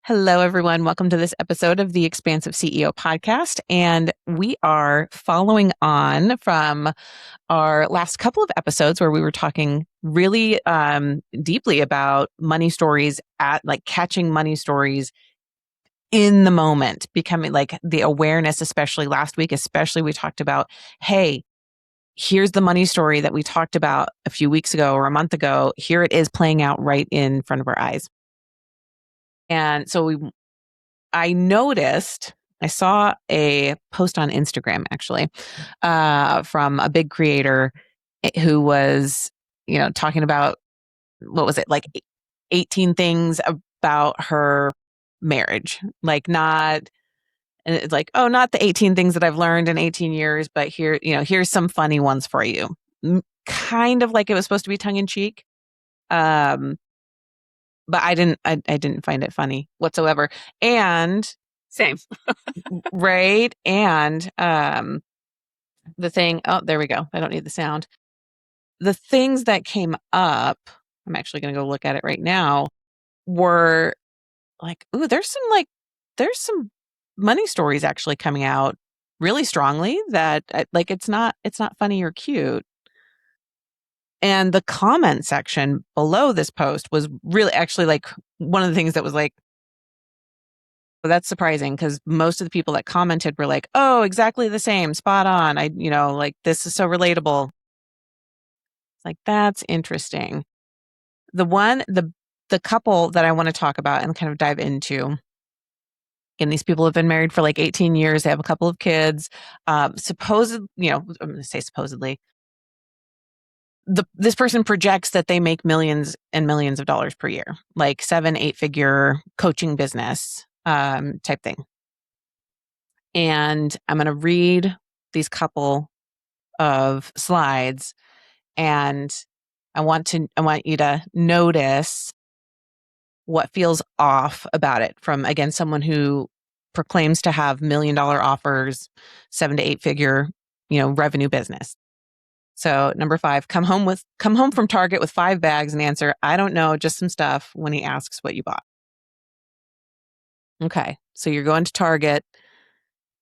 Hello, everyone. Welcome to this episode of the Expansive CEO podcast. And we are following on from our last couple of episodes where we were talking really deeply about money stories catching money stories in the moment, becoming like the awareness, especially last week, especially we talked about, hey, here's the money story that we talked about a few weeks ago or a month ago. Here it is playing out right in front of our eyes. And so I saw a post on Instagram actually, from a big creator who was, talking about, what was it, like 18 things about her marriage. And it's like, oh, not the 18 things that I've learned in 18 years, but here's some funny ones for you. Kind of like it was supposed to be tongue in cheek. But I didn't find it funny whatsoever. And Same. right. And the thing, oh, there we go. I don't need the sound. The things that came up, I'm actually going to go look at it right now, were like, ooh, there's some money stories actually coming out really strongly that like it's not funny or cute. And the comment section below this post was really actually like one of the things that was like, well, that's surprising because most of the people that commented were like, oh, exactly the same, spot on. Like this is so relatable. It's like, that's interesting. The couple that I want to talk about and kind of dive into. And these people have been married for like 18 years. They have a couple of kids. I'm going to say supposedly. This person projects that they make millions and millions of dollars per year, like 7-8 figure coaching business type thing. And I'm going to read these couple of slides, and I want you to notice what feels off about it from, again, someone who proclaims to have $1 million offers, 7-8 figure, revenue business. So number 5, come home from Target with 5 bags and answer, I don't know, just some stuff, when he asks what you bought. Okay. So you're going to Target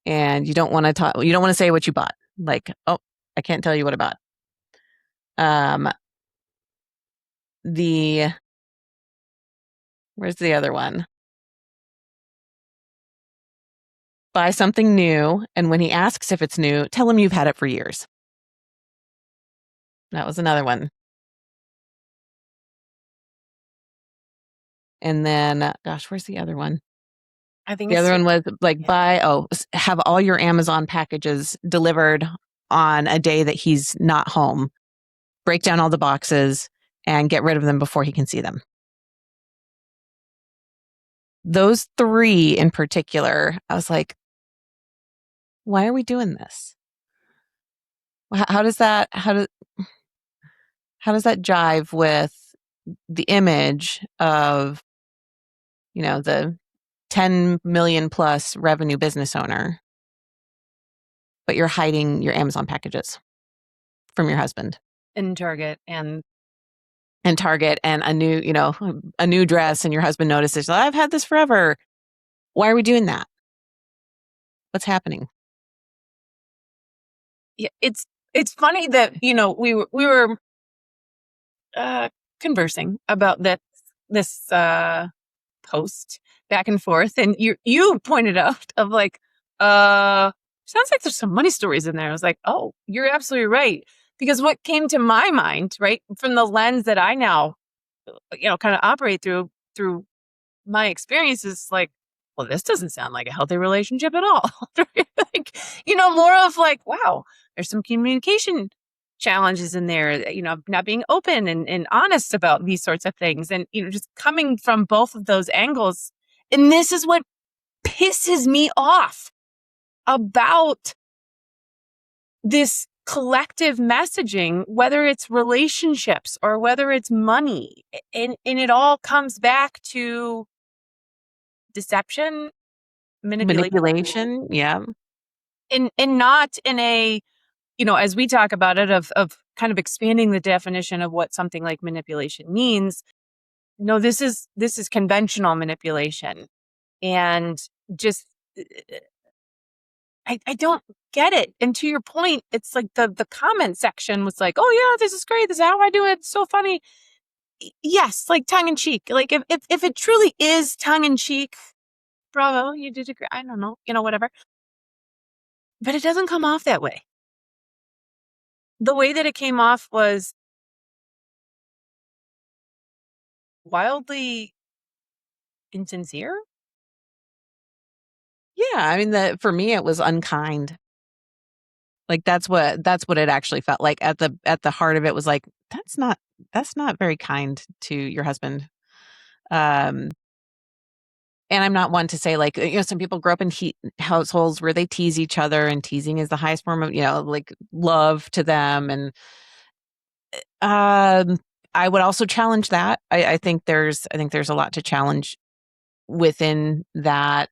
and you don't want to say what you bought. Like, oh, I can't tell you what I bought. Where's the other one? Buy something new, and when he asks if it's new, tell him you've had it for years. That was another one. And then, gosh, where's the other one? I think the other one was like, have all your Amazon packages delivered on a day that he's not home. Break down all the boxes and get rid of them before he can see them. Those 3 in particular, I was like, why are we doing this? How does that jive with the image of, the 10 million plus revenue business owner, but you're hiding your Amazon packages from your husband? in Target and Target and a new dress, and your husband notices, I've had this forever. Why are we doing that? What's happening? Yeah, it's funny that we were conversing about this post back and forth, and you pointed out of like sounds like there's some money stories in there. I was like, oh, you're absolutely right, because what came to my mind, right, from the lens that I now kind of operate through my experiences, like, well, this doesn't sound like a healthy relationship at all. Like, more of like, wow, there's some communication challenges in there, not being open and honest about these sorts of things. And, just coming from both of those angles. And this is what pisses me off about this collective messaging, whether it's relationships or whether it's money. And it all comes back to deception, Manipulation. Yeah. And not in a, as we talk about it, of kind of expanding the definition of what something like manipulation means. No, this is conventional manipulation. And just, I don't get it. And to your point, it's like the comment section was like, oh yeah, this is great. This is how I do it. It's so funny. Yes, like tongue in cheek. Like if it truly is tongue in cheek, bravo, you did agree. I don't know, whatever. But it doesn't come off that way. The way that it came off was wildly insincere. Yeah, I mean, for me, it was unkind. Like that's what it actually felt like. At the heart of it was like, that's not very kind to your husband. Um, and I'm not one to say like, some people grow up in households where they tease each other, and teasing is the highest form of, like love to them. And um, I would also challenge that. I think there's a lot to challenge within that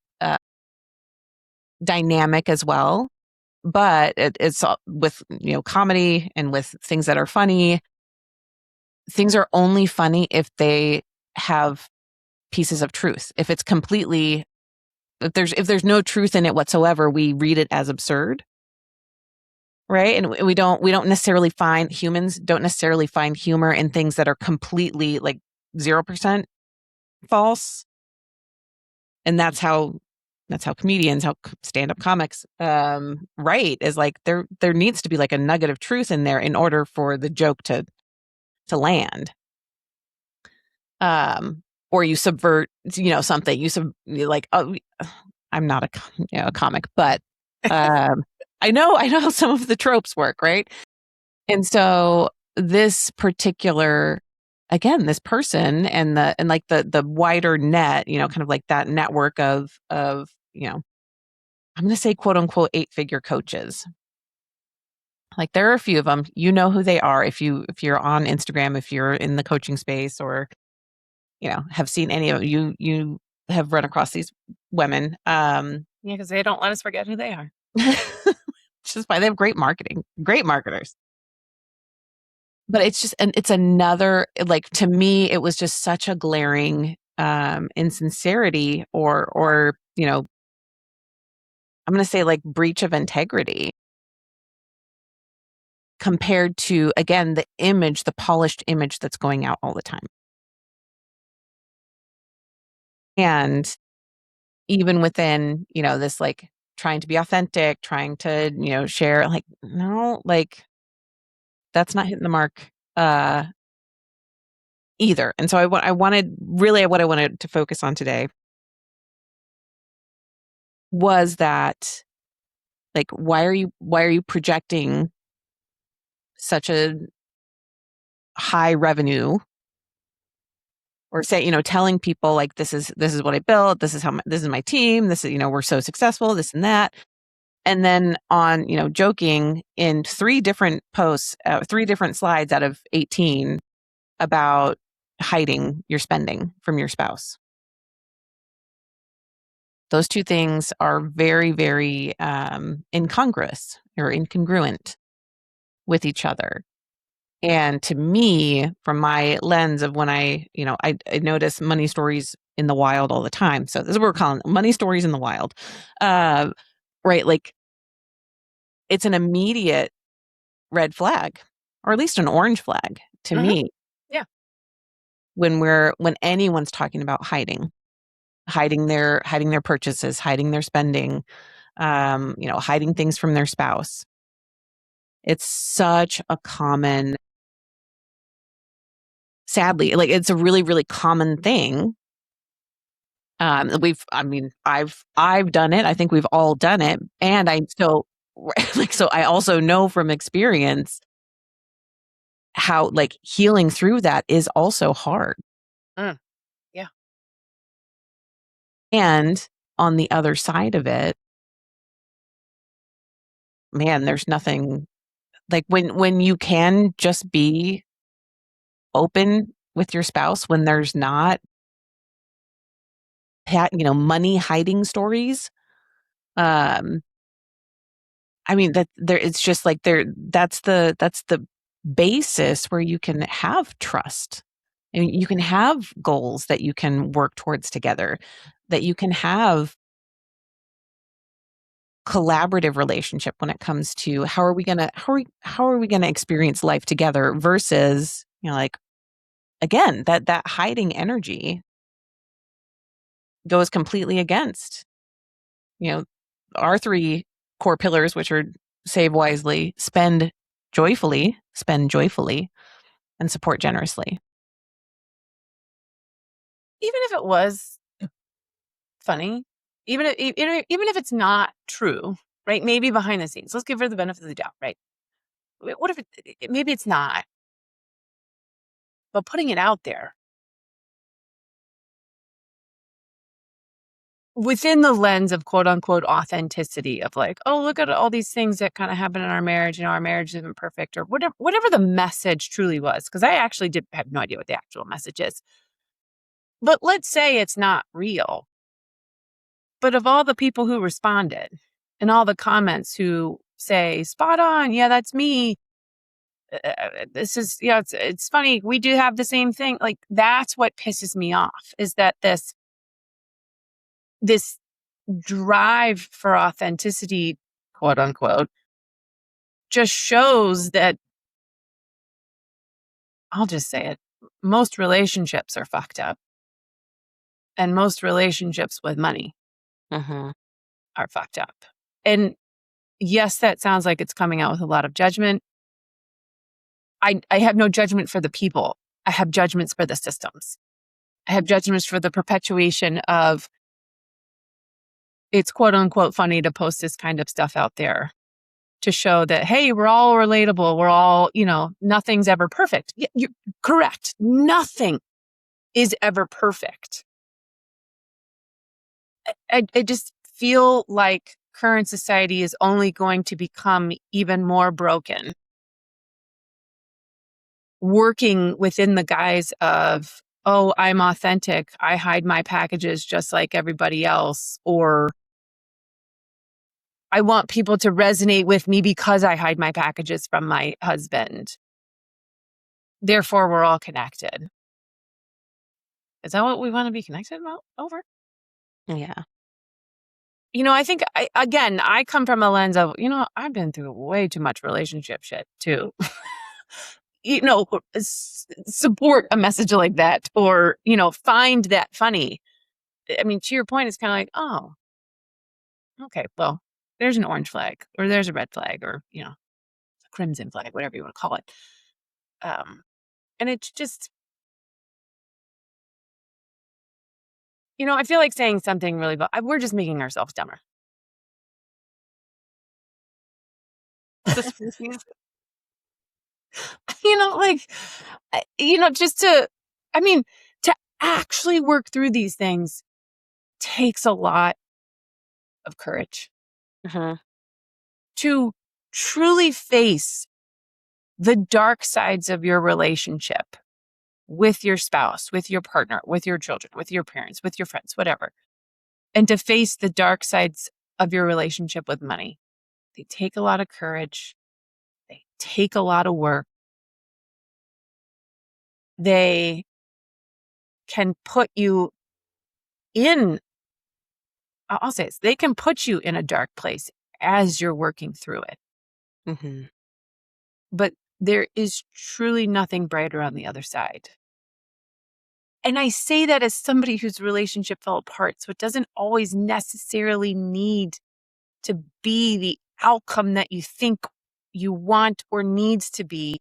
dynamic as well. But it's with comedy and with things that are funny. Things are only funny if they have pieces of truth. If it's completely if there's no truth in it whatsoever, we read it as absurd, right? And we don't necessarily find humans don't necessarily find humor in things that are completely like 0% false. And that's how comedians, how stand-up comics write, is like there needs to be like a nugget of truth in there in order for the joke to land. Or you subvert, something. You're like, oh, I'm not a comic, but I know how some of the tropes work, right? And so this particular, again, this person and like the wider net, kind of like that network of I'm going to say quote unquote 8-figure coaches. Like there are a few of them. You know who they are if you're on Instagram, if you're in the coaching space, or have seen any of you have run across these women. Yeah, because they don't let us forget who they are. Which is why they have great marketing, great marketers. But it's just, and it's another, like, to me, it was just such a glaring insincerity, or I'm going to say like breach of integrity, compared to, again, the polished image that's going out all the time. And even within, this like trying to be authentic, trying to, share, like, no, like that's not hitting the mark either. And so I wanted, really what I wanted to focus on today was that, like, why are you projecting such a high revenue, or say, telling people like, this is what I built, this is my team, this is, we're so successful, this and that. And then on, joking in 3 different posts, 3 different slides out of 18 about hiding your spending from your spouse. Those two things are very, very incongruous or incongruent with each other. And to me, from my lens of when I notice money stories in the wild all the time. So this is what we're calling money stories in the wild. Uh, right. Like, it's an immediate red flag, or at least an orange flag to Mm-hmm. me, Yeah. when anyone's talking about hiding their purchases, hiding their spending, hiding things from their spouse. It's such a common, sadly, like it's a really, really common thing. I've done it. I think we've all done it. And I so like, so I also know from experience how, like, healing through that is also hard. Mm. Yeah. And on the other side of it, man, there's nothing like when you can just be open with your spouse, when there's not money hiding stories. Um, I mean, that there, it's just like that's the basis where you can have trust. And you can have goals that you can work towards together, that you can have collaborative relationship when it comes to how are we going to experience life together versus, like, again, that hiding energy goes completely against, you know, our three core pillars, which are save wisely, spend joyfully, and support generously. Even if it was funny, even if it's not true, right? Maybe behind the scenes, let's give her the benefit of the doubt, right? What if maybe it's not, but putting it out there within the lens of quote unquote authenticity of like, oh, look at all these things that kind of happen in our marriage. Our marriage isn't perfect, or whatever the message truly was. Because I actually did have no idea what the actual message is. But let's say it's not real. But of all the people who responded and all the comments who say, spot on, yeah, that's me. This is, it's funny. We do have the same thing. Like, that's what pisses me off, is that this drive for authenticity, quote unquote, just shows that, I'll just say it, most relationships are fucked up. And most relationships with money Mm-hmm. are fucked up. And yes, that sounds like it's coming out with a lot of judgment. I have no judgment for the people. I have judgments for the systems. I have judgments for the perpetuation of, it's quote unquote funny to post this kind of stuff out there to show that, hey, we're all relatable. We're all, nothing's ever perfect. Yeah, you're correct. Nothing is ever perfect. I just feel like current society is only going to become even more broken, working within the guise of, oh, I'm authentic, I hide my packages just like everybody else, or I want people to resonate with me because I hide my packages from my husband. Therefore, we're all connected. Is that what we want to be connected about over? Yeah. I think, I come from a lens of, I've been through way too much relationship shit too. Support a message like that, or, find that funny. I mean, to your point, it's kind of like, oh, okay, well, there's an orange flag, or there's a red flag, or, a crimson flag, whatever you want to call it. And it's just, I feel like saying something really, we're just making ourselves dumber. The species. Like, just to actually work through these things takes a lot of courage. Mm-hmm. To truly face the dark sides of your relationship with your spouse, with your partner, with your children, with your parents, with your friends, whatever, and to face the dark sides of your relationship with money. They take a lot of courage. They take a lot of work. They can put you in, I'll say this, they can put you in a dark place as you're working through it. Mm-hmm. But there is truly nothing brighter on the other side. And I say that as somebody whose relationship fell apart. So it doesn't always necessarily need to be the outcome that you think you want or needs to be.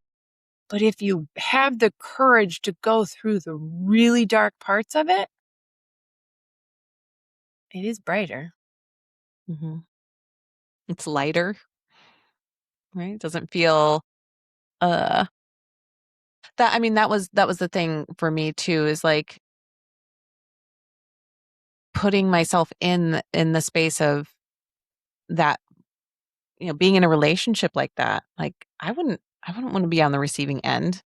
But if you have the courage to go through the really dark parts of it, it is brighter. Mm-hmm. It's lighter, right? It doesn't feel uh that was the thing for me too, is like putting myself in the space of that, being in a relationship like that. Like, I wouldn't want to be on the receiving end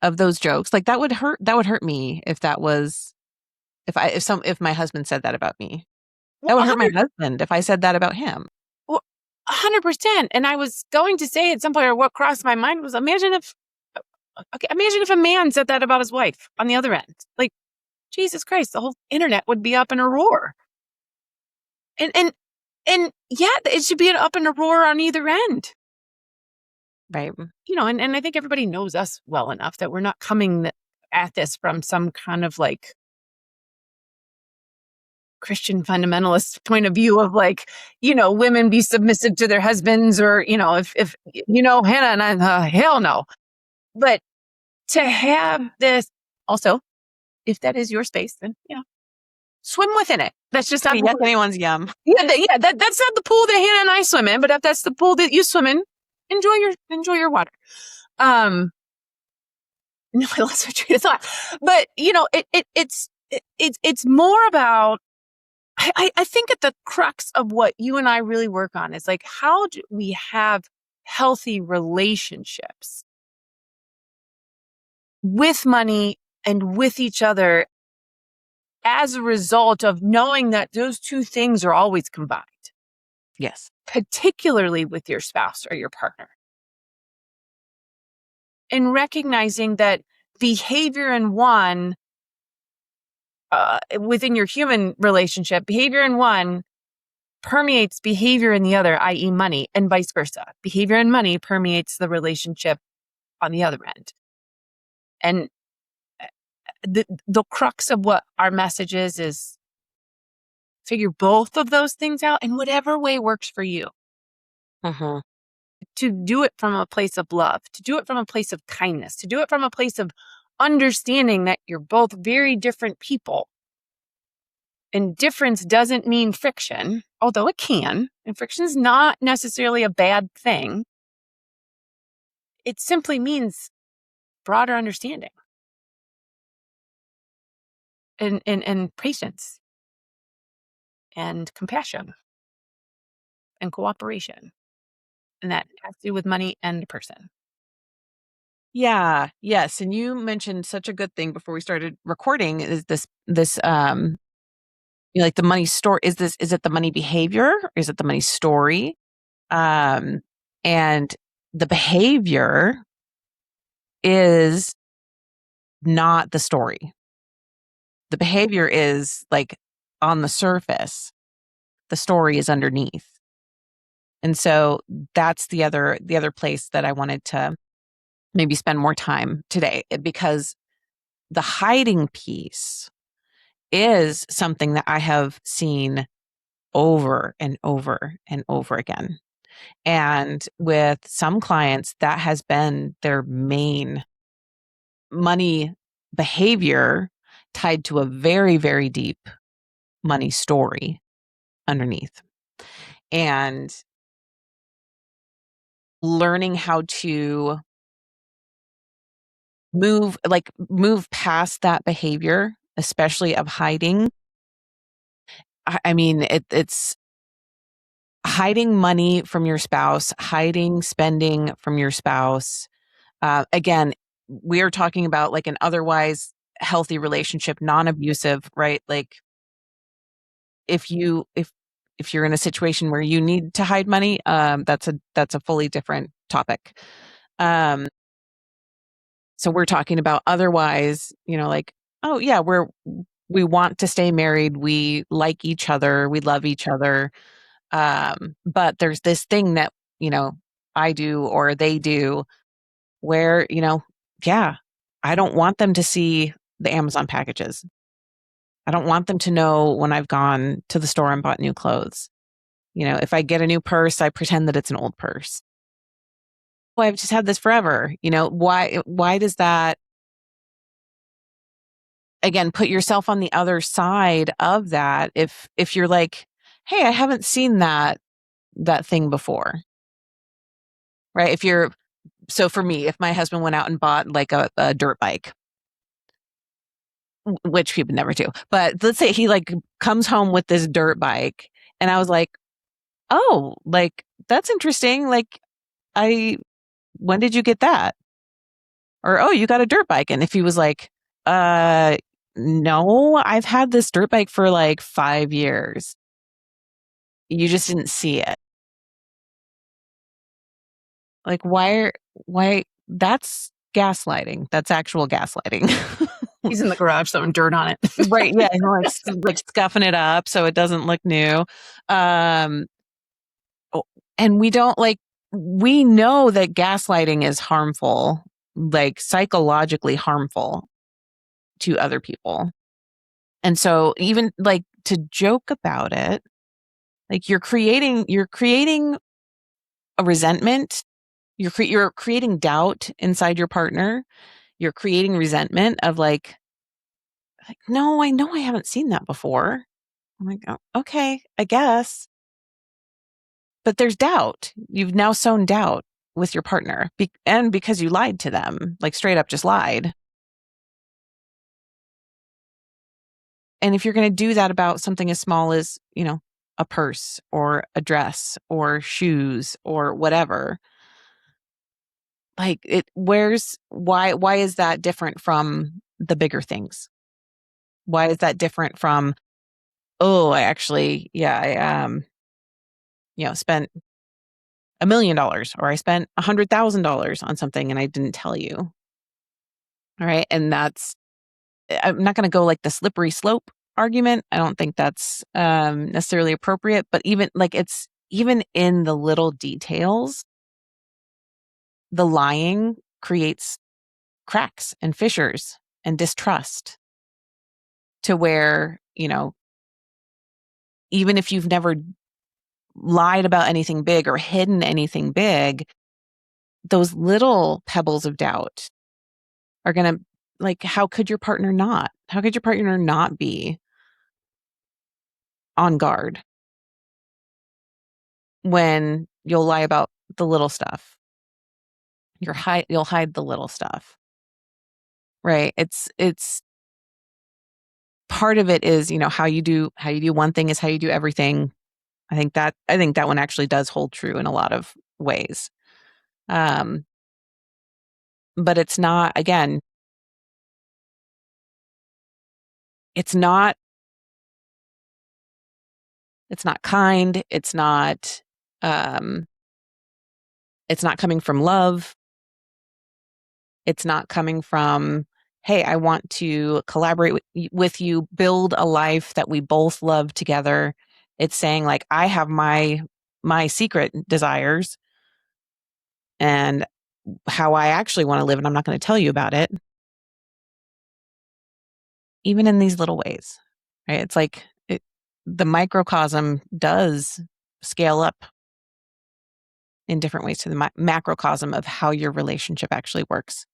of those jokes. Like, that would hurt me if that was, if my husband said that about me. Well, That would hurt my 100, husband if I said that about him. well, 100%. And I was going to say at some point, or what crossed my mind was, imagine if Okay, imagine if a man said that about his wife on the other end. Like, Jesus Christ, the whole internet would be up in a roar. And yeah, it should be an up in a roar on either end. Right. And I think everybody knows us well enough that we're not coming at this from some kind of like Christian fundamentalist point of view of like, women be submissive to their husbands, or, if Hannah and I, hell no. But to have this also, if that is your space, then, swim within it. That's just not Yes, anyone's yum. that's not the pool that Hannah and I swim in, but if that's the pool that you swim in, enjoy your water. No, I lost my train of thought. But it's more about, I think at the crux of what you and I really work on is like, how do we have healthy relationships with money and with each other as a result of knowing that those two things are always combined, Yes. particularly with your spouse or your partner. And recognizing that behavior in one, within your human relationship, behavior in one permeates behavior in the other, i.e. money, and vice versa. Behavior in money permeates the relationship on the other end. And the crux of what our message is figure both of those things out in whatever way works for you. Mm-hmm. To do it from a place of love, to do it from a place of kindness, to do it from a place of understanding that you're both very different people. And difference doesn't mean friction, although it can. And friction is not necessarily a bad thing. It simply means broader understanding and patience and compassion and cooperation. And that has to do with money and a person. Yeah. Yes. And you mentioned such a good thing before we started recording is this like the money story. Is it the money behavior or is it the money story? Um, and the behavior is not the story. The behavior is like on the surface. The story is underneath. And so that's the other place that I wanted to maybe spend more time today, because the hiding piece is something that I have seen over and over and over again. And with some clients, that has been their main money behavior tied to a very, very deep money story underneath. And learning how to move past that behavior, especially of hiding. I mean, it's hiding money from your spouse, hiding spending from your spouse. Again, we are talking about like an otherwise healthy relationship, non-abusive, right? Like if you're in a situation where you need to hide money, that's a fully different topic. Um, so we're talking about otherwise, like, oh yeah, we want to stay married, we like each other, we love each other. But there's this thing that, I do or they do where, yeah, I don't want them to see the Amazon packages. I don't want them to know when I've gone to the store and bought new clothes. If I get a new purse, I pretend that it's an old purse. Well, I've just had this forever. Why does that, again, put yourself on the other side of that if you're like, hey, I haven't seen that thing before. Right? So for me, if my husband went out and bought like a dirt bike, which he would never do, but let's say he like comes home with this dirt bike and I was like, oh, like that's interesting. Like when did you get that? Or, oh, you got a dirt bike. And if he was like, no, I've had this dirt bike for like 5 years. You just didn't see it. Like, why that's gaslighting. That's actual gaslighting. He's in the garage throwing dirt on it. Right. Yeah. And like scuffing it up so it doesn't look new. Um, oh, and we know that gaslighting is harmful, like psychologically harmful to other people. And so even like to joke about it, like you're creating a resentment. You're creating doubt inside your partner. You're creating resentment of like, no, I know I haven't seen that before. I'm like, "Oh, okay, I guess." But there's doubt. You've now sown doubt with your partner and because you lied to them, like straight up just lied. And if you're going to do that about something as small as, a purse or a dress or shoes or whatever, like why is that different from the bigger things? Why is that different from, oh, I actually, yeah, spent $1 million or I spent $100,000 on something and I didn't tell you. All right. And I'm not going to go like the slippery slope argument. I don't think that's necessarily appropriate, but even in the little details, the lying creates cracks and fissures and distrust to where, even if you've never lied about anything big or hidden anything big, those little pebbles of doubt are going to, like, how could your partner not? How could your partner not be on guard when you'll lie about the little stuff? You'll hide the little stuff, right? It's part of it is, how you do one thing is how you do everything. I think that one actually does hold true in a lot of ways. Um, but it's not, again, it's not it's not kind, um it's not coming from love. It's not coming from, hey, I want to collaborate with you, build a life that we both love together. It's saying like, I have my secret desires and how I actually want to live, and I'm not going to tell you about it, even in these little ways, right? It's like the microcosm does scale up in different ways to the macrocosm of how your relationship actually works.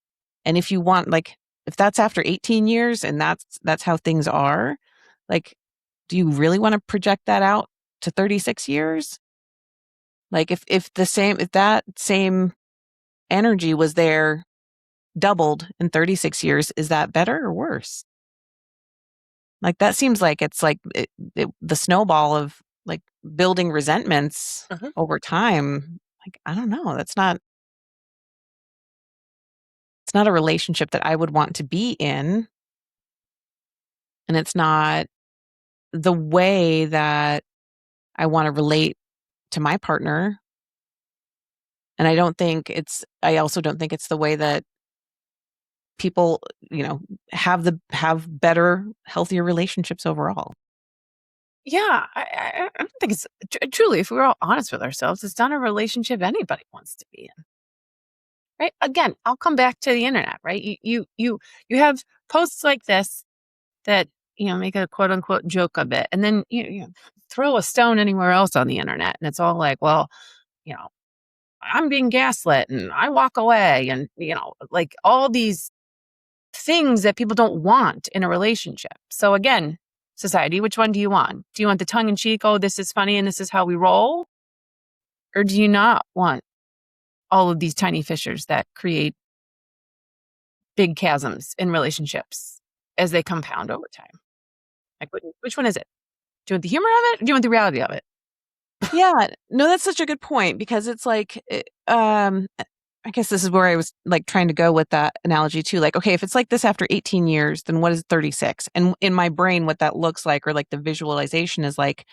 And if you want, like, if that's after 18 years and that's how things are, like, do you really want to project that out to 36 years? Like, if that same energy was there doubled in 36 years, is that better or worse? Like, that seems like it's like the snowball of like building resentments Uh-huh. over time. Like, I don't know. It's not a relationship that I would want to be in. And it's not the way that I want to relate to my partner. And I also don't think it's the way that people, have better, healthier relationships overall. Yeah, I don't think it's truly. If we're all honest with ourselves, it's not a relationship anybody wants to be in, right? Again, I'll come back to the internet, right? You have posts like this that make a quote unquote joke of it, and then you throw a stone anywhere else on the internet, and it's all like, well, you know, I'm being gaslit, and I walk away, and like all these things that people don't want in a relationship. So again, society, which one do you want? Do you want the tongue in cheek, oh, this is funny and this is how we roll? Or do you not want all of these tiny fissures that create big chasms in relationships as they compound over time? Like, which one is it? Do you want the humor of it? Or do you want the reality of it? Yeah, no, that's such a good point because it's like, I guess this is where I was like trying to go with that analogy too. Like, okay, if it's like this after 18 years, then what is 36? And in my brain, what that looks like, or like the visualization is like,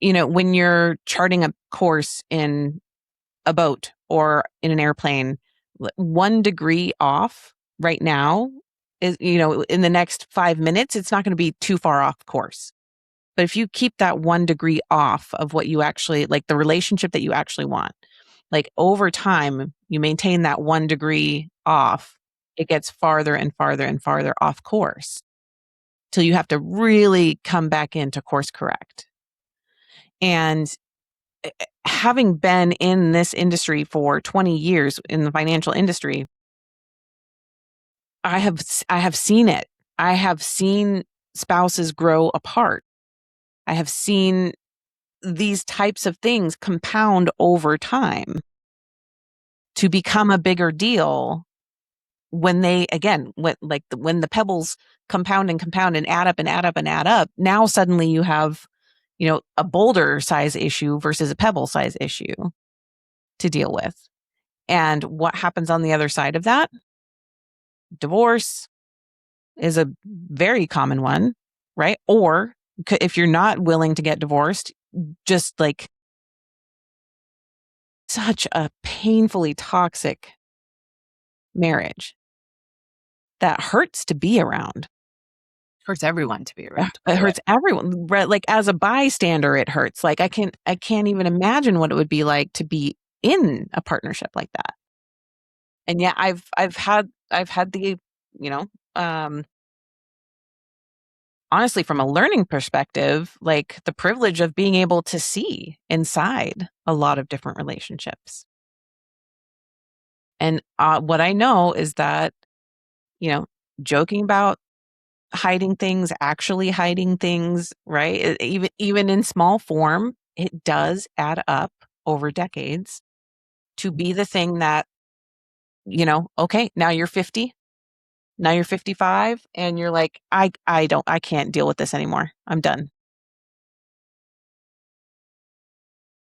when you're charting a course in a boat or in an airplane, 1 degree off right now is, in the next 5 minutes, it's not going to be too far off course. But if you keep that 1 degree off of what you actually like, the relationship that you actually want, like over time, you maintain that 1 degree off, it gets farther and farther and farther off course till you have to really come back into course correct. And having been in this industry for 20 years in the financial industry, I have seen it. I have seen spouses grow apart. I have seen these types of things compound over time to become a bigger deal when they, again, when the pebbles compound and compound and add up and add up and add up, now suddenly you have, a boulder size issue versus a pebble size issue to deal with. And what happens on the other side of that? Divorce is a very common one, right? Or if you're not willing to get divorced, just like such a painfully toxic marriage that hurts to be around. Hurts everyone to be around. It hurts everyone. Right? Like as a bystander, it hurts. Like I can't even imagine what it would be like to be in a partnership like that. And yeah, I've had the, you know, um, honestly, from a learning perspective, like the privilege of being able to see inside a lot of different relationships. And what I know is that, joking about hiding things, actually hiding things, right? Even in small form, it does add up over decades to be the thing that, okay, now you're 50, now you're 55, and you're like, I can't deal with this anymore. I'm done.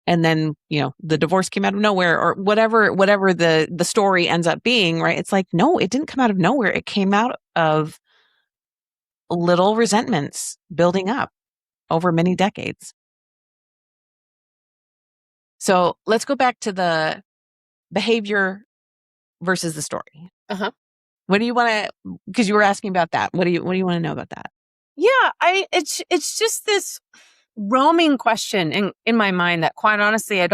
And then, the divorce came out of nowhere or whatever the story ends up being, right? It's like, no, it didn't come out of nowhere. It came out of little resentments building up over many decades. So let's go back to the behavior versus the story. Uh-huh. What do you want to, because you were asking about that. What do you want to know about that? Yeah, it's just this roaming question in my mind that quite honestly, I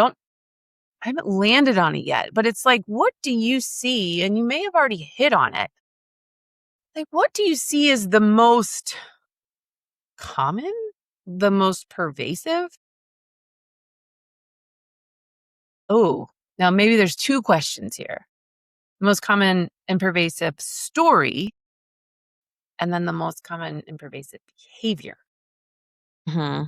haven't landed on it yet, but it's like, what do you see? And you may have already hit on it. Like, what do you see as the most common, the most pervasive? Oh, now maybe there's two questions here. The most common and pervasive story, and then the most common and pervasive behavior. Hmm.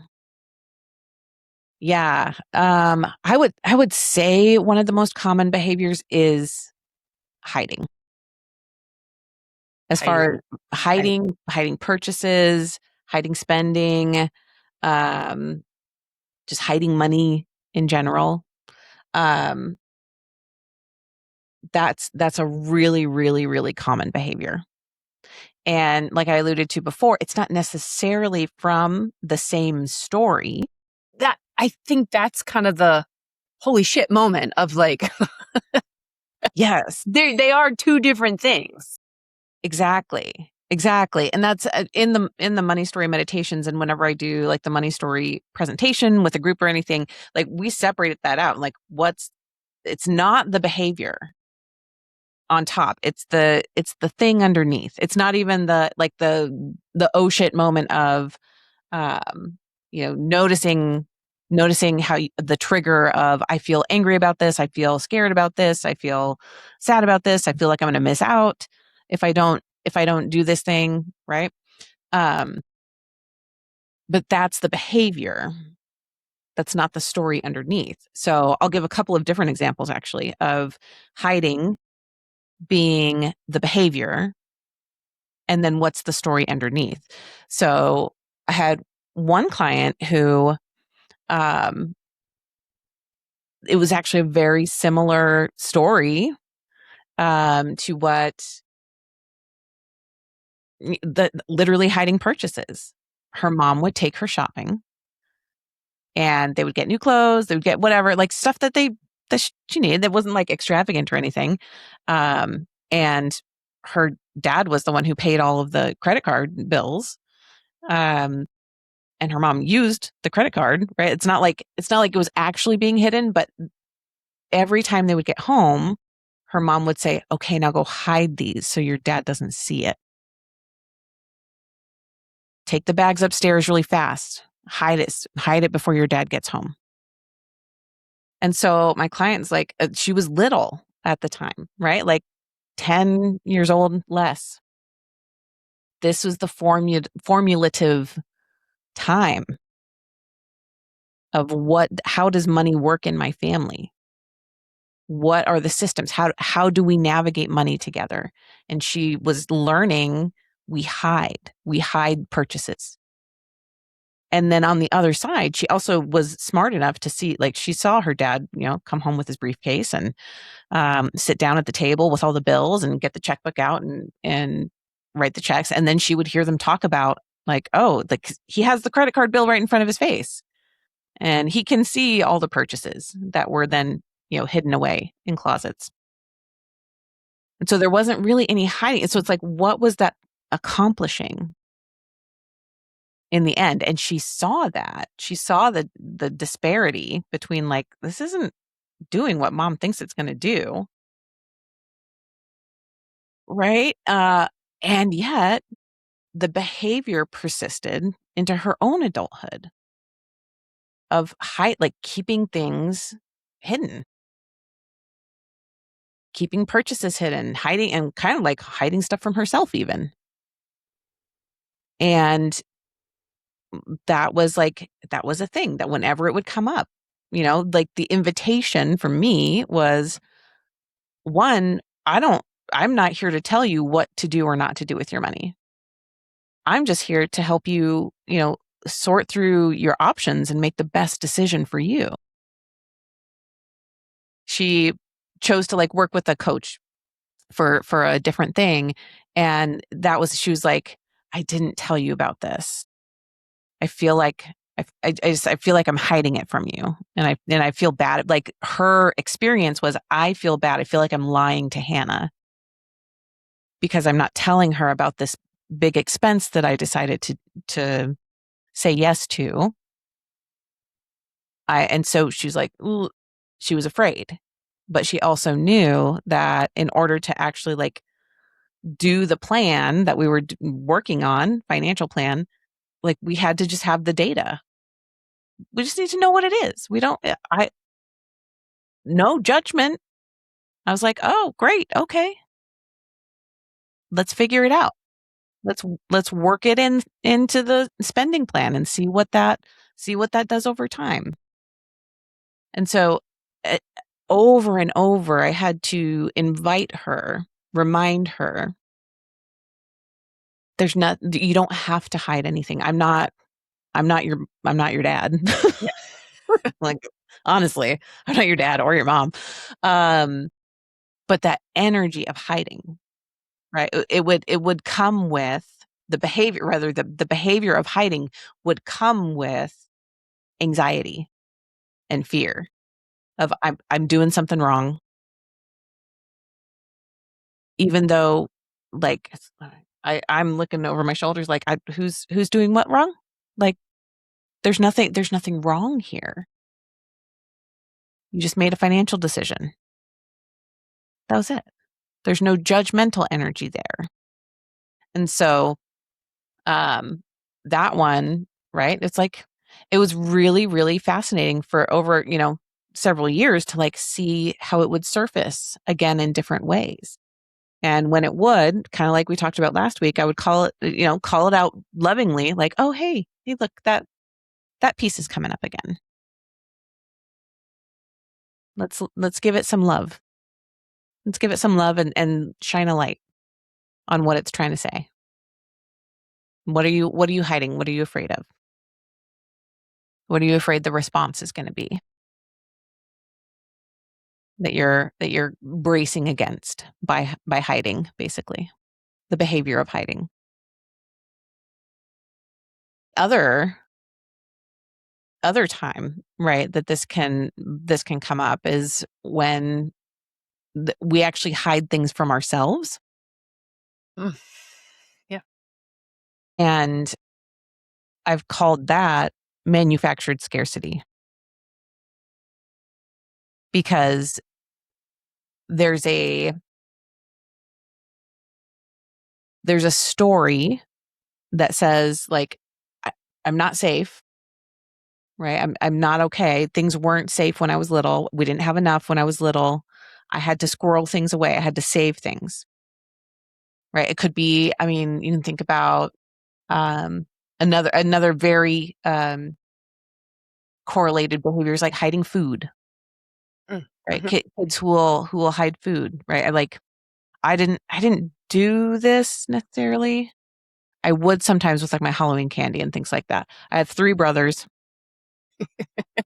Yeah. I would say one of the most common behaviors is hiding. As far as hiding purchases, hiding spending, um, just hiding money in general. Um, that's a really, really, really common behavior. And like I alluded to before, it's not necessarily from the same story. That I think that's kind of the holy shit moment of like, Yes, they are two different things. exactly. Exactly. And that's in the money story meditations. And whenever I do like the money story presentation with a group or anything, like we separated that out. Like it's not the behavior on top. It's the thing underneath. It's not even the oh shit moment of, um, noticing how the trigger of, I feel angry about this. I feel scared about this. I feel sad about this. I feel like I'm going to miss out if I don't do this thing. Right. Um, but that's the behavior. That's not the story underneath. So I'll give a couple of different examples actually of hiding being the behavior and then what's the story underneath. So I had one client who, um, it was actually a very similar story, to what the literally hiding purchases. Her mom would take her shopping and they would get new clothes, they would get whatever, like stuff that they that she needed. That wasn't like extravagant or anything. And her dad was the one who paid all of the credit card bills. Um, and her mom used the credit card, right? It's not like it was actually being hidden, but every time they would get home, her mom would say, "Okay, now go hide these so your dad doesn't see it. Take the bags upstairs really fast. Hide it before your dad gets home." And so my client's like, she was little at the time, right? Like 10 years old less. This was the formulative time of how does money work in my family? What are the systems? How do we navigate money together? And she was learning we hide purchases. And then on the other side, she also was smart enough to see, like, she saw her dad, come home with his briefcase and sit down at the table with all the bills and get the checkbook out and write the checks. And then she would hear them talk about, like, oh, like he has the credit card bill right in front of his face, and he can see all the purchases that were then, hidden away in closets. And so there wasn't really any hiding. So it's like, what was that accomplishing in the end? And she saw that. She saw the disparity between, like, this isn't doing what mom thinks it's going to do, right? And yet the behavior persisted into her own adulthood of like keeping things hidden, keeping purchases hidden, hiding, and kind of like hiding stuff from herself even. And that was a thing that whenever it would come up, like the invitation for me was, one, I'm not here to tell you what to do or not to do with your money. I'm just here to help you, sort through your options and make the best decision for you. She chose to like work with a coach for a different thing, and she was like, "I didn't tell you about this. I feel like I feel like I'm hiding it from you, and I feel bad." Like, her experience was, I feel bad. I feel like I'm lying to Hannah because I'm not telling her about this big expense that I decided to say yes to. And so she's like, ooh, she was afraid, but she also knew that in order to actually like do the plan that we were working on, financial plan, like, we had to just have the data. We just need to know what it is. We don't, no judgment. I was like, oh, great. Okay. Let's figure it out. Let's, let's work it into the spending plan and see what that does over time. And so, uh, over and over, I had to invite her, remind her, you don't have to hide anything. I'm not your dad. Yeah. Like, honestly, I'm not your dad or your mom. Um, but that energy of hiding, right? It would come with the behavior, rather the behavior of hiding would come with anxiety and fear of, I'm doing something wrong, even though, like, I'm looking over my shoulders like, who's doing what wrong? Like, there's nothing wrong here. You just made a financial decision. That was it. There's no judgmental energy there. And so, um, that one, right? It's like, it was really, really fascinating for over, several years to like see how it would surface again in different ways. And when it would, kind of like we talked about last week, I would call it out lovingly, like, oh, hey, look, that piece is coming up again. Let's give it some love. Let's give it some love and shine a light on what it's trying to say. What are you hiding? What are you afraid of? What are you afraid the response is going to be that you're bracing against by hiding, basically, the behavior of hiding. Other other time, right, that this can come up is when we actually hide things from ourselves. Mm. Yeah. And I've called that manufactured scarcity because there's a there's a story that says like I, I'm not safe, right? I'm not okay. Things weren't safe when I was little. We didn't have enough when I was little. I had to squirrel things away. I had to save things, right? It could be, I mean, you can think about um another very correlated behaviors like hiding food, Mm. right? Mhm. Kids who will hide food, right? I didn't do this necessarily. I would sometimes with like my Halloween candy and things like that. I had 3 brothers.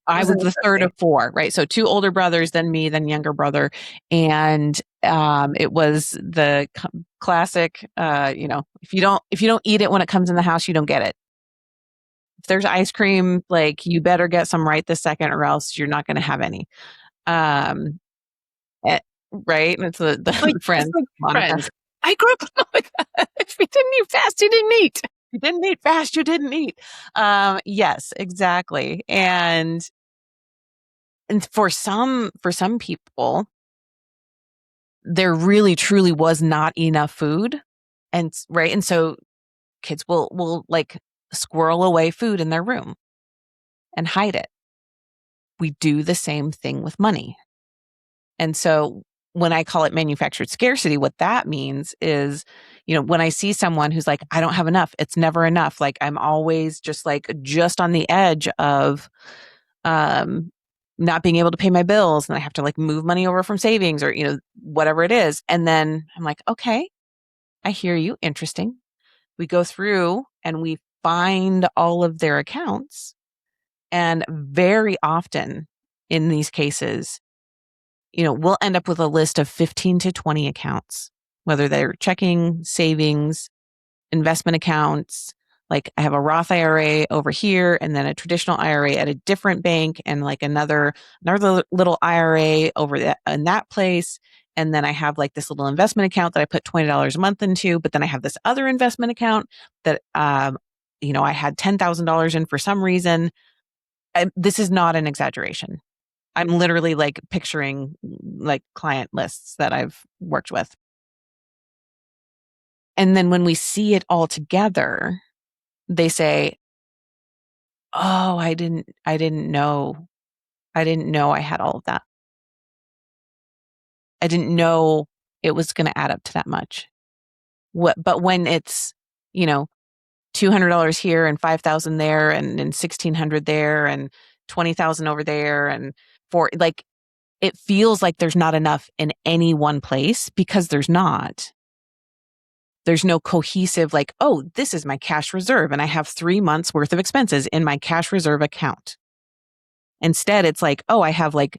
I This is was the 3rd interesting. of 4, right? So 2 older brothers, then me, then younger brother, and, it was the classic, if you don't eat it when it comes in the house, you don't get it. If there's ice cream, like, you better get some right this second or else you're not gonna have any. Um, eh right? And it's the It's friend, like Monica. Friends. I grew up like that. If you didn't eat fast, you didn't eat. You didn't eat fast, you didn't eat. Yes, exactly. And for some people, there really truly was not enough food. And right. And so kids will like squirrel away food in their room and hide it. We do the same thing with money. And so when I call it manufactured scarcity, what that means is, when I see someone who's like, I don't have enough, it's never enough. Like I'm always just on the edge of um not being able to pay my bills and I have to like move money over from savings or, whatever it is. And then I'm like, okay, I hear you. Interesting. We go through and we find all of their accounts. And very often in these cases, we'll end up with a list of 15 to 20 accounts, whether they're checking, savings, investment accounts. Like I have a Roth IRA over here and then a traditional IRA at a different bank and like another little IRA over in that place. And then I have like this little investment account that I put $20 a month into, but then I have this other investment account that, I had $10,000 in for some reason. This is not an exaggeration. I'm literally like picturing like client lists that I've worked with. And then when we see it all together, they say, "Oh, I didn't know. I didn't know I had all of that. I didn't know it was going to add up to that much." But when it's, you know, $200 here and 5,000 there and 1,600 there and 20,000 over there and for like it feels like there's not enough in any one place because there's not. There's no cohesive like, "Oh, this is my cash reserve and I have 3 months worth of expenses in my cash reserve account." Instead, it's like, "Oh, I have like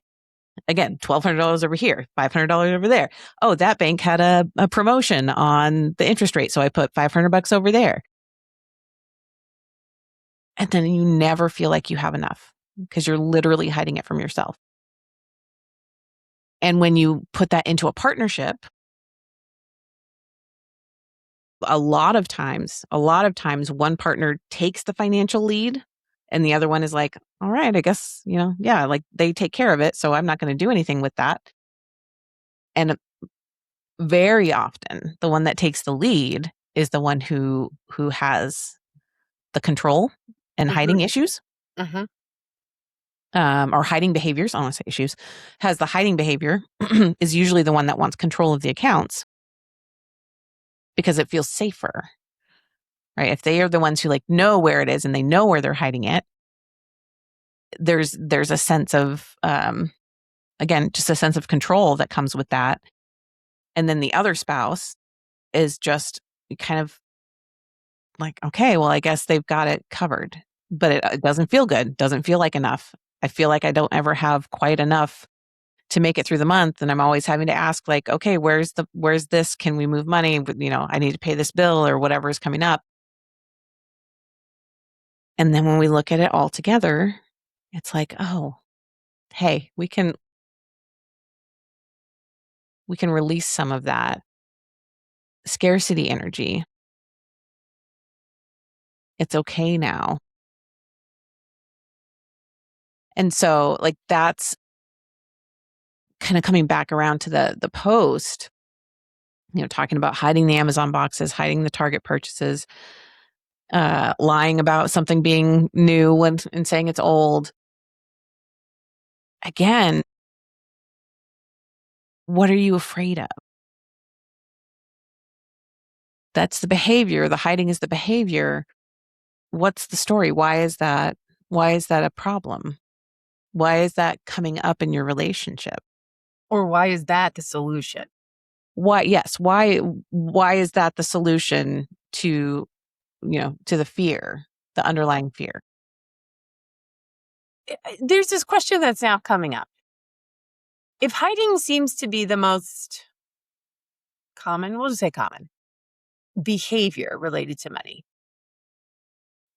again, $1,200 over here, $500 over there. Oh, that bank had a promotion on the interest rate, so I put $500 over there." And then you never feel like you have enough because you're literally hiding it from yourself. And when you put that into a partnership, a lot of times one partner takes the financial lead and the other one is like, "All right, I guess, yeah, like they take care of it, so I'm not going to do anything with that." And very often, the one that takes the lead is the one who has the control and Mhm. hiding issues, Mhm. or hiding behaviors. I don't want to say issues. Has the hiding behavior is usually the one that wants control of the accounts because it feels safer, right? If they are the ones who like know where it is and they know where they're hiding it, there's a sense of again, just a sense of control that comes with that. And then the other spouse is just kind of like, okay, well, I guess they've got it covered, but it doesn't feel good. Doesn't feel like enough. I feel like I don't ever have quite enough to make it through the month. And I'm always having to ask like, okay, where's this? Can we move money? I need to pay this bill or whatever is coming up. And then when we look at it all together, It's like, oh, hey, we can release some of that scarcity energy. It's okay now. And so like that's kind of coming back around to the post, talking about hiding the Amazon boxes, hiding the Target purchases, lying about something being new when and saying it's old. Again, what are you afraid of? That's the behavior. The hiding is the behavior. What's the story? Why is that? Why is that a problem? Why is that coming up in your relationship? Or why is that the solution? Why is that the solution to, to the fear, the underlying fear? There's this question that's now coming up. If hiding seems to be the most common, we'll just say common, behavior related to money.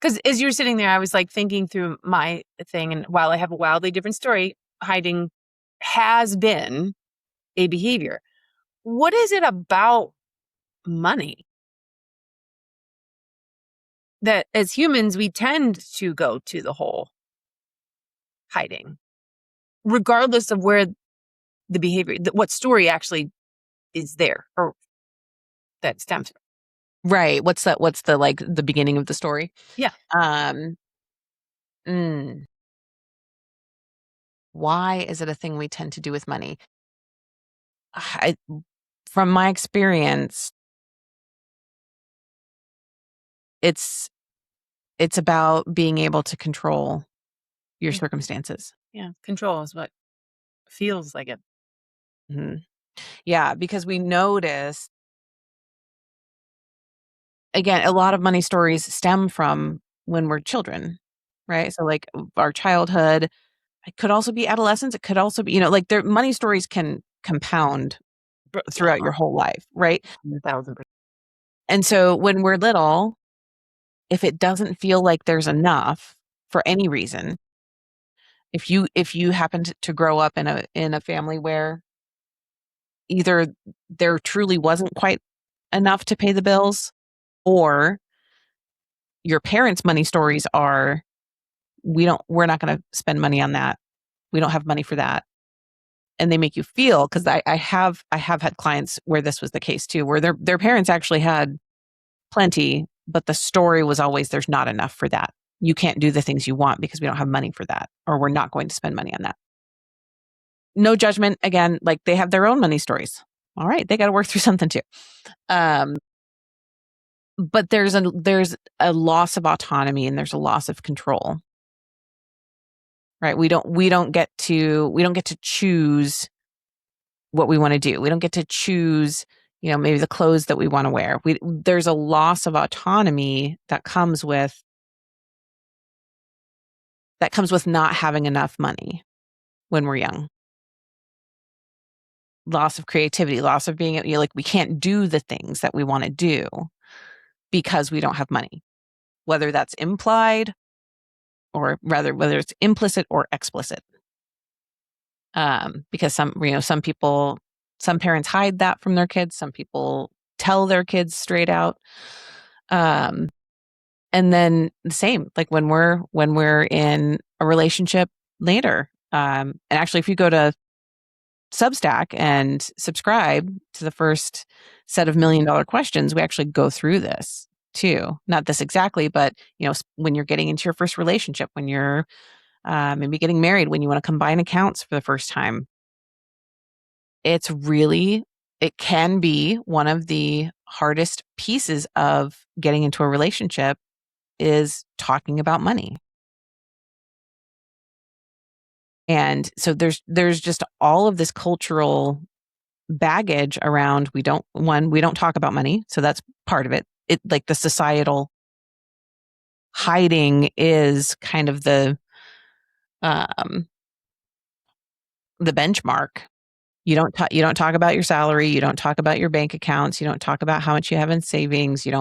Because as you were sitting there, I was like thinking through my thing. And while I have a wildly different story, hiding has been a behavior. What is it about money that as humans, we tend to go to the whole hiding, regardless of where the behavior, what story actually is there or that stems from? Right. What's the like the beginning of the story? Yeah. Um mm, why is it a thing we tend to do with money? I, from my experience, it's it's about being able to control your Yeah. circumstances. Yeah. Control is what feels like it. Mhm. Yeah, because we notice, again, a lot of money stories stem from when we're children, right? So like our childhood, it could also be adolescence, it could also be, like their money stories can compound throughout your whole life, right? 1,000%. And so when we're little, if it doesn't feel like there's enough for any reason, if you happen to grow up in a family where either there truly wasn't quite enough to pay the bills, or your parents' money stories are, we're not going to spend money on that. We don't have money for that. And they make you feel, because I have had clients where this was the case too, where their parents actually had plenty, but the story was always there's not enough for that. You can't do the things you want because we don't have money for that, or we're not going to spend money on that. No judgment. Again, like they have their own money stories. All right, they got to work through something too. Um, but there's a loss of autonomy and there's a loss of control. Right? We don't get to choose what we want to do. We don't get to choose, maybe the clothes that we want to wear. There's a loss of autonomy that comes with not having enough money when we're young. Loss of creativity, loss of being, like we can't do the things that we want to do because we don't have money, whether that's implied, or rather whether it's implicit or explicit. Because some parents hide that from their kids. Some people tell their kids straight out. Um, and then the same, like when we're in a relationship later. And actually, if you go to Substack and subscribe to the first set of $1 million questions, we actually go through this too. Not this exactly, but when you're getting into your first relationship, when you're maybe getting married, when you want to combine accounts for the first time, it can be one of the hardest pieces of getting into a relationship is talking about money. And so there's just all of this cultural baggage around, we don't talk about money. So that's part of it. It, like, the societal hiding is kind of um the benchmark. You don't talk about your salary, you don't talk about your bank accounts, you don't talk about how much you have in savings, you know,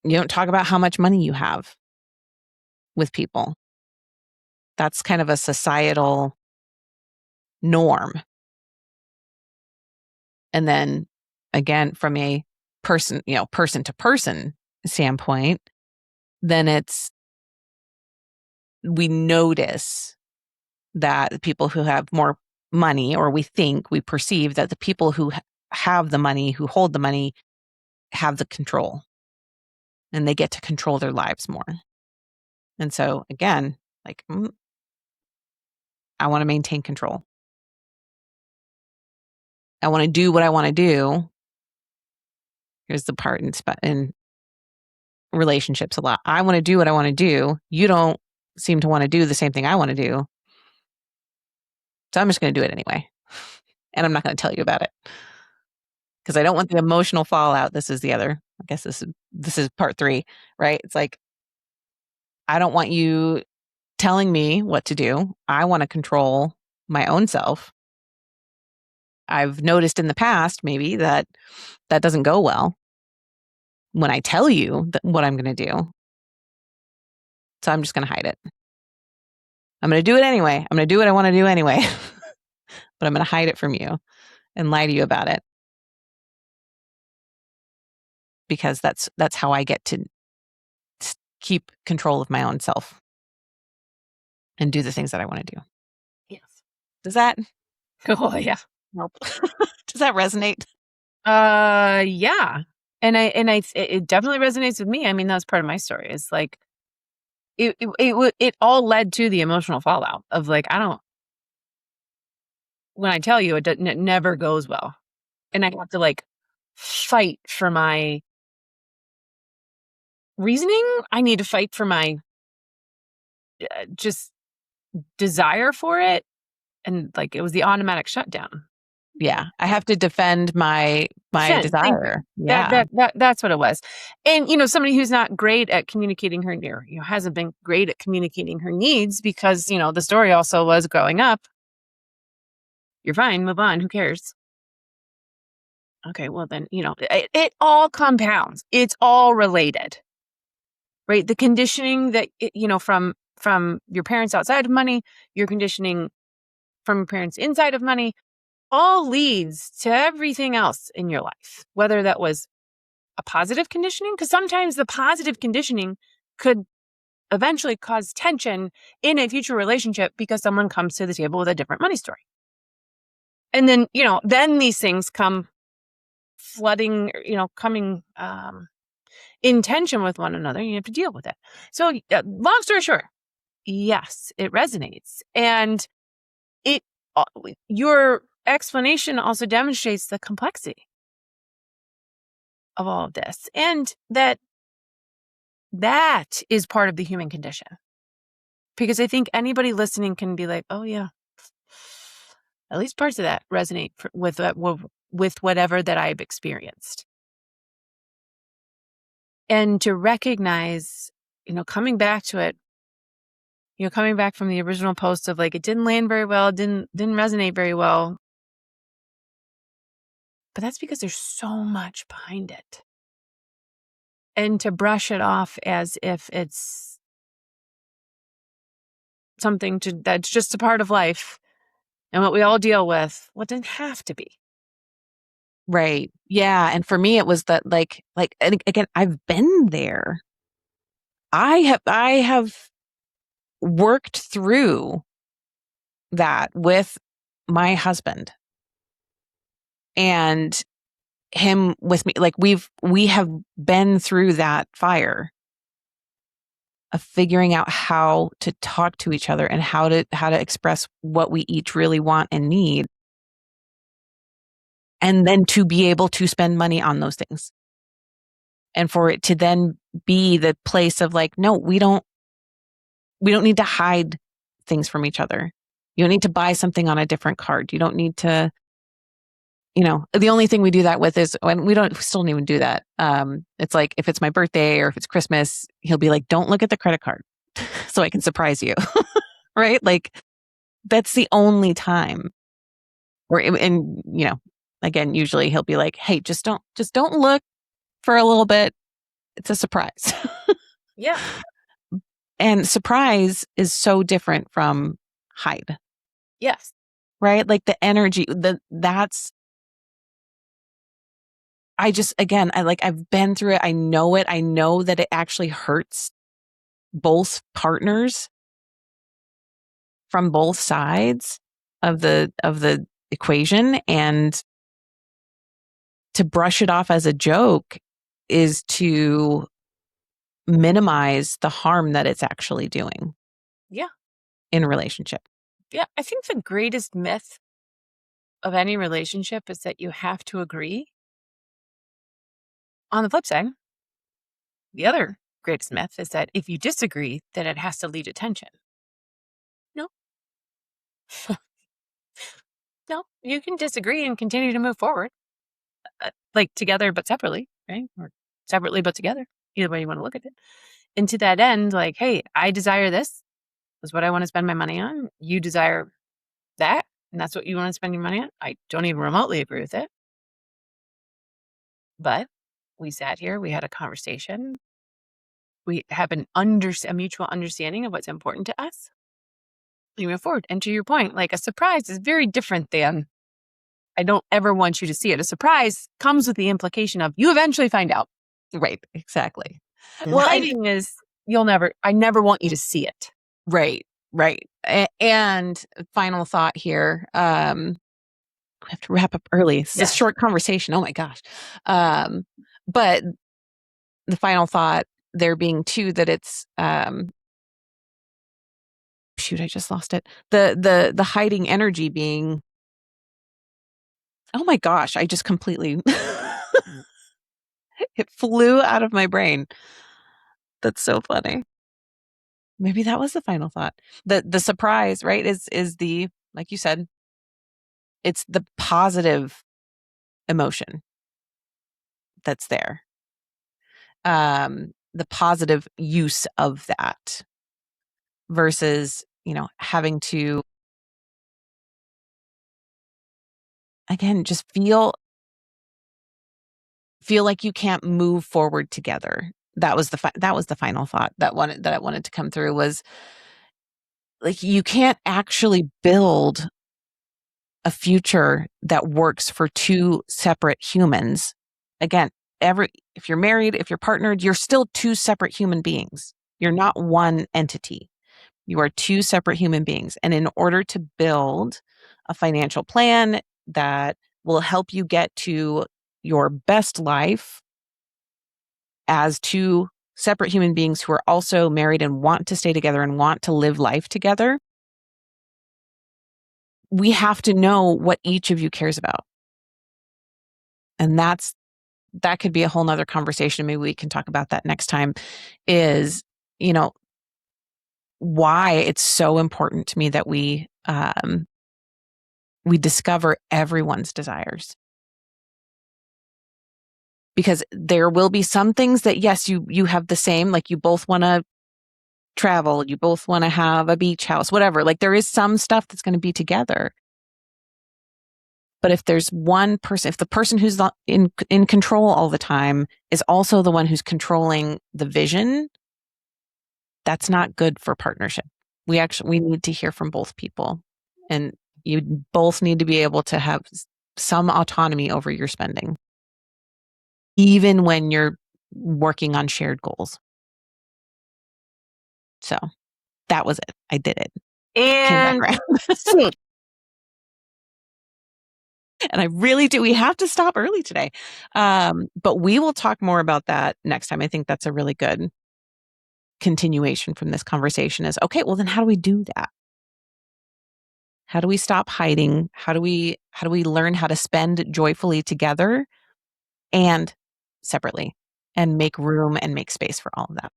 you don't talk about how much money you have. with people. That's kind of a societal norm. And then again, from a person to person standpoint, then we notice that the people who have more money, or we perceive that the people who have the money, who hold the money, have the control, and they get to control their lives more. And so again, like, I want to maintain control. I want to do what I want to do. Here's the part in relationships a lot. I want to do what I want to do. You don't seem to want to do the same thing I want to do. So I'm just going to do it anyway. And I'm not going to tell you about it because I don't want the emotional fallout. This is the other, I guess this is part 3, right? It's like, I don't want you telling me what to do. I want to control my own self. I've noticed in the past maybe that doesn't go well when I tell you what I'm going to do. So I'm just going to hide it. I'm going to do it anyway. I'm going to do what I want to do anyway. But I'm going to hide it from you and lie to you about it. Because that's how I get to keep control of my own self and do the things that I want to do. Yes. Does that Oh yeah. help? Does that resonate? Yeah. And it definitely resonates with me. I mean, that was part of my story. It's like it all led to the emotional fallout of like, when I tell you, it never goes well. And I have to like fight for my reasoning. I need to fight for my just desire for it. And like, it was the automatic shutdown. Yeah. I have to defend my desire. Yeah. That's what it was. And, somebody who's not great at communicating her, hasn't been great at communicating her needs because, the story also was growing up. You're fine, move on, who cares? Okay, well then, it all compounds. It's all related, right? The conditioning that, from your parents outside of money, your conditioning from your parents inside of money, all leads to everything else in your life, whether that was a positive conditioning, because sometimes the positive conditioning could eventually cause tension in a future relationship because someone comes to the table with a different money story. And then, then these things come flooding, coming in tension with one another. You have to deal with it. So long story short, yes, it resonates. And your explanation also demonstrates the complexity of all of this, and that is part of the human condition. Because I think anybody listening can be like, oh yeah, at least parts of that resonate with whatever that I've experienced. And to recognize, coming back to it, coming back from the original post of like, it didn't land very well, didn't resonate very well. But that's because there's so much behind it. And to brush it off as if it's something that's just a part of life and what we all deal with, didn't have to be. Right. Yeah. And for me, it was that and again, I've been there. I have worked through that with my husband and him with me. Like we have been through that fire of figuring out how to talk to each other and how to express what we each really want and need. And then to be able to spend money on those things. And for it to then be the place of like, no, we don't need to hide things from each other. You don't need to buy something on a different card. You don't need to, the only thing we do that with is when we still don't even do that. It's like, if it's my birthday or if it's Christmas, he'll be like, don't look at the credit card so I can surprise you. Right? Like that's the only time again, usually he'll be like, hey, just don't look for a little bit. It's a surprise. Yeah. And surprise is so different from hide. Yes. Right? Like the energy, I've been through it. I know it. I know that it actually hurts both partners from both sides of the equation. And to brush it off as a joke is to minimize the harm that it's actually doing. Yeah. In a relationship. Yeah. I think the greatest myth of any relationship is that you have to agree. On the flip side, the other greatest myth is that if you disagree, then it has to lead to tension. No. No, you can disagree and continue to move forward, like together but separately, right? Or separately but together, either way you want to look at it. And to that end, like, hey, I desire this. Is what I want to spend my money on. You desire that, and that's what you want to spend your money on. I don't even remotely agree with it. But we sat here, we had a conversation. We have a mutual understanding of what's important to us. We move forward. And to your point, like a surprise is very different than I don't ever want you to see it. A surprise comes with the implication of you eventually find out. Right. Exactly. And hiding is I never want you to see it. Right. Right. And final thought here. We have to wrap up early. It's a short conversation. Oh my gosh. But the final thought there being too that it's shoot, I just lost it. The hiding energy being, oh my gosh, I just completely it flew out of my brain. That's so funny. Maybe that was the final thought. The surprise, right, is the, like you said, it's the positive emotion that's there. The positive use of that versus, having to, again, just feel like you can't move forward together. That was the final thought that I wanted to come through was like, you can't actually build a future that works for two separate humans. Again, if you're married, if you're partnered, you're still two separate human beings. You're not one entity. You are two separate human beings. And in order to build a financial plan that will help you get to your best life as two separate human beings who are also married and want to stay together and want to live life together, we have to know what each of you cares about. And that could be a whole nother conversation. Maybe we can talk about that next time, is, why it's so important to me that we discover everyone's desires. Because there will be some things that, yes, you have the same, like you both want to travel, you both want to have a beach house, whatever. Like there is some stuff that's going to be together. But if there's one person, if the person who's in control all the time is also the one who's controlling the vision, that's not good for partnership. We need to hear from both people, and you both need to be able to have some autonomy over your spending, even when you're working on shared goals. So that was it. I did it. And and I really do. We have to stop early today. But we will talk more about that next time. I think that's a really good continuation from this conversation is, okay, well then how do we do that? How do we stop hiding? How do we learn how to spend joyfully together and separately, and make room and make space for all of that?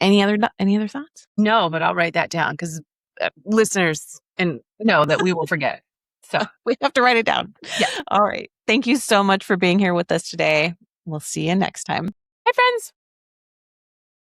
Any other thoughts? No, but I'll write that down because listeners know that we will forget. So we have to write it down. Yeah. All right. Thank you so much for being here with us today. We'll see you next time. Hi, friends.